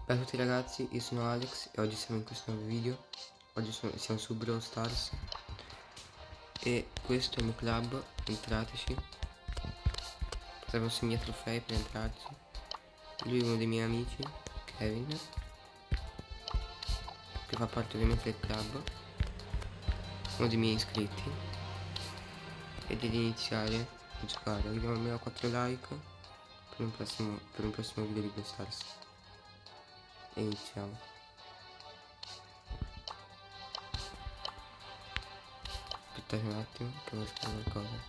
Ciao a tutti ragazzi, io sono Alex e oggi siamo in questo nuovo video. Oggi siamo su Brawl Stars e questo è il mio club, entrateci. Servono 6.000 trofei per entrarci. Lui è uno dei miei amici, Kevin, che fa parte ovviamente del club, uno dei miei iscritti. E devi iniziare a giocare. Arriviamo almeno a 4 like per un prossimo video di Brawl Stars. E iniziamo. Aspettate un attimo che devo scrivere qualcosa.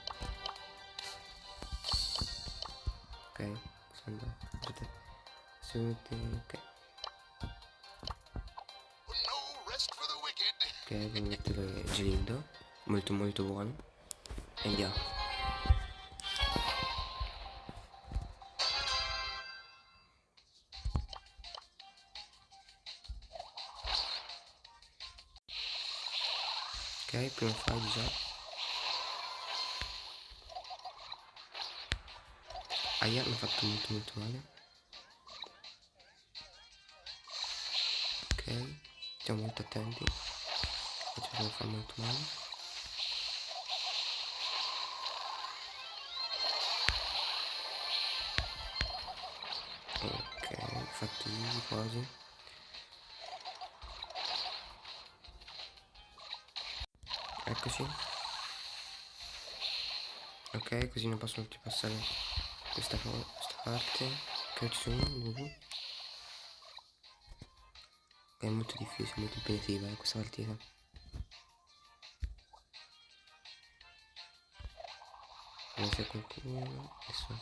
Ok, posso andare. Aspettate. Ok. Ok, devo mettere Gelindo. Molto molto buono. E andiamo. Ok, prima fase già. Aia, mi ha fatto molto molto male. Ok, stiamo molto attenti. Faccio che mi fa molto male. Ok, infatti easy quasi. Eccoci. Ok, così non possono più passare questa parte. Ok, ci sono uno. È molto difficile, molto impegnativa questa partita. Non c'è qualcuno. Adesso.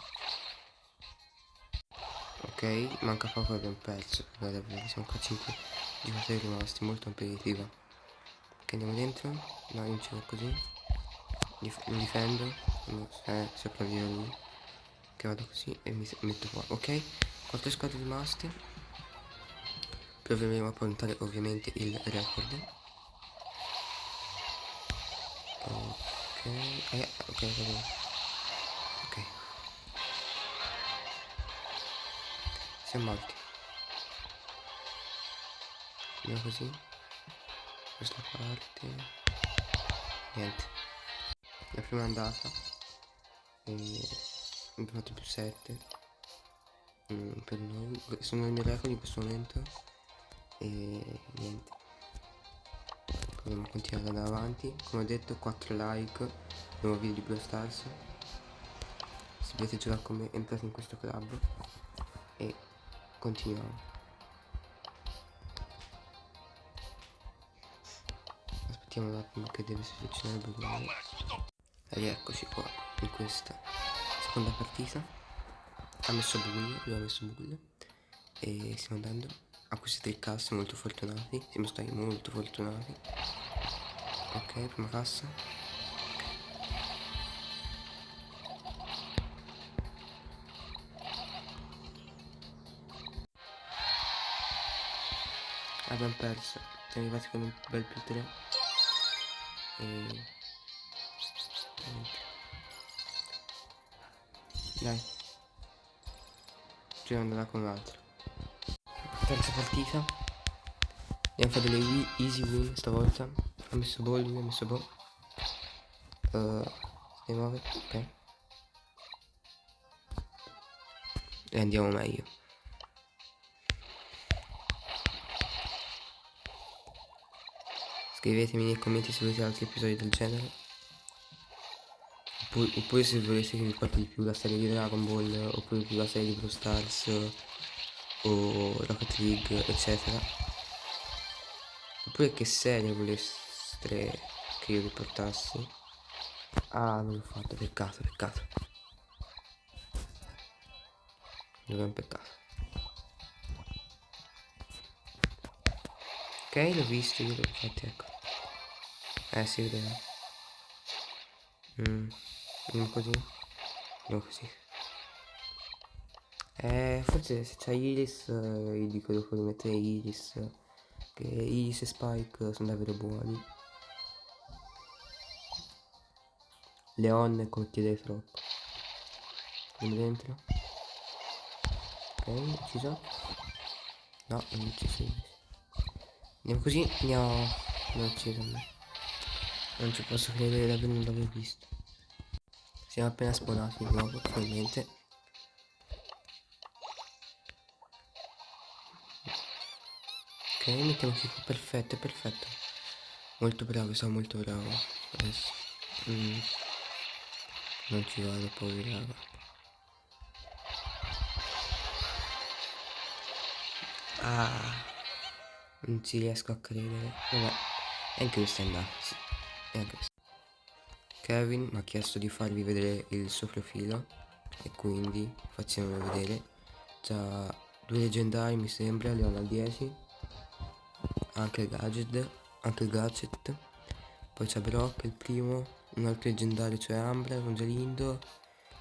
Ok, manca poco e abbiamo perso. Guarda, siamo qua 5 giocatori rimasti, molto impegnativa. Ok, andiamo dentro. No, non c'è così. Lo difendo. Sopravvive lui. Che vado così e mi metto qua. Ok, 4 squadre rimaste. Proveremo a puntare ovviamente il record. Ok, ok, va bene. Ok. Siamo morti. Andiamo così. Questa parte. Niente. La prima andata. E abbiamo fatto più 7. Per noi. Sono i miei record in questo momento. E niente. Proviamo a continuare ad andare avanti. Come ho detto, 4 like. Nuovo video di Brawl Stars. Se volete giocare con me, entrate in questo club. E continuiamo. Aspettiamo un attimo che deve selezionare il bollone. Ed eccoci qua in questa seconda partita. Ha messo bull, lui ha messo bull. E stiamo andando a questi 3 casse molto fortunati. Siamo stati molto fortunati. Ok, prima cassa. Abbiamo perso. Siamo arrivati con un bel più 3. E dai, ci devo andare con un altro. Terza partita. Andiamo a fare delle easy win stavolta. Ha messo ball, lui ha messo ball. Si muove, ok. E andiamo meglio. Scrivetemi nei commenti se volete altri episodi del genere. Oppure se volete che vi porti di più la serie di Dragon Ball, oppure più la serie di Brawl Stars o Rocket League, eccetera. Oppure che serie voleste che io vi portassi. Ah, non l'ho fatto, peccato. Non è un peccato. Ok, l'ho visto, io l'ho fatto, ecco. Si vedeva. Andiamo così. Forse se c'è Iris, io dico dopo di mettere Iris. Che Iris e Spike sono davvero buoni. Leon contiene troppo. Andiamo dentro. Ok, ucciso. No, non ci sono. Andiamo così, no, non ucciso me. Non ci posso credere davvero, non l'avevo visto. Siamo appena spawnati di nuovo, finalmente. Ok, mettiamoci qui, perfetto, perfetto. Molto bravo, sono molto bravo. Adesso. Non ci vado poi, raga. Ah, non ci riesco a credere. Vabbè, e anche questo è andato, sì. E anche questo. Kevin mi ha chiesto di farvi vedere il suo profilo e quindi facciamolo vedere. C'ha 2 leggendari mi sembra, Leon al 10, anche il gadget, poi c'è Brock il primo, un altro leggendario cioè Ambra, un Gelindo,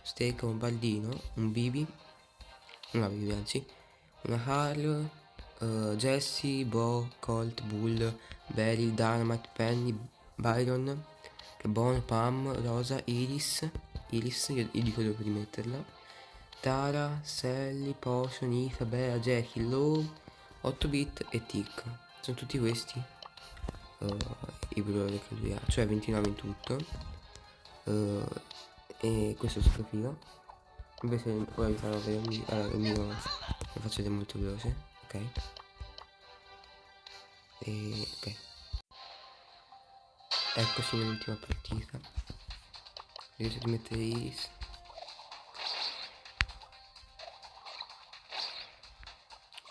Steak, un Baldino, un Bibi, una Bibi anzi, una Harl, Jesse, Bo, Colt, Bull, Barry, Dynamite, Penny, Byron, Bon, Pam, Rosa, Iris, io dico dove rimetterla, Tara, Sally, Potion, Ita, Bea, Jackie, Low, 8-bit e Tick. Sono tutti questi i brawler che lui ha, cioè 29 in tutto. E questo è il suo profilo. Invece ora vi farò vedere il mio lo faccio vedere molto veloce, ok? E ok. Eccoci nell'ultima partita. Riesco a mettere Iris.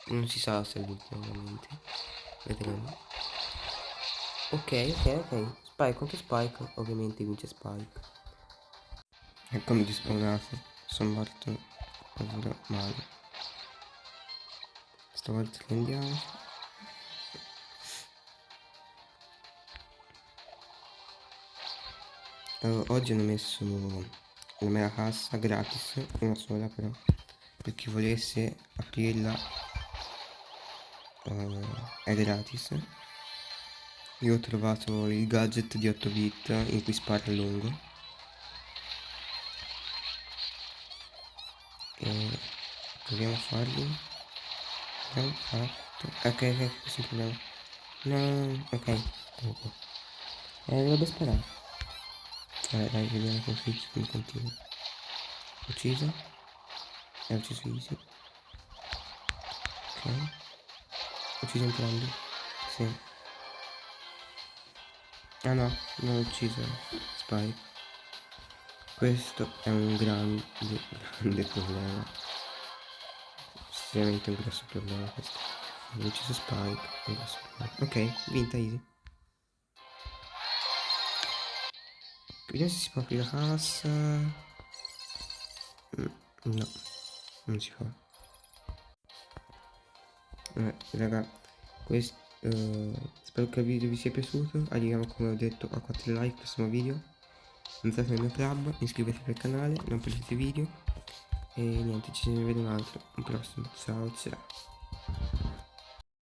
Non si sa se è l'ultima ovviamente. Vedremo. Ok. Spike contro Spike. Ovviamente vince Spike. Eccomi dispawnato. Sono morto davvero male. Stavolta che andiamo. Oggi hanno messo la mia cassa gratis, una sola però, per chi volesse aprirla è gratis. Io ho trovato il gadget di 8 bit in cui spara a lungo e proviamo a farli. Abbiamo fatto. Ok, questo è un problema. No, ok. Dovrebbe sparare. Dai, vediamo con Switch come continua. Ucciso. È ucciso Easy. Ok. Ucciso entrambi. Sì. Ah no, non ho ucciso Spike. Questo è un grande problema. Seriamente un grosso problema questo. Ho ucciso Spike, un grosso problema. Ok, vinta easy. Vediamo se si può aprire la cassa. No, non si può. Raga, questo, spero che il video vi sia piaciuto. Arriviamo come ho detto a 4 like al prossimo video. Entrate nel mio club, iscrivetevi al canale, non perdete video. E niente, ci vediamo un altro, un prossimo. Ciao ciao.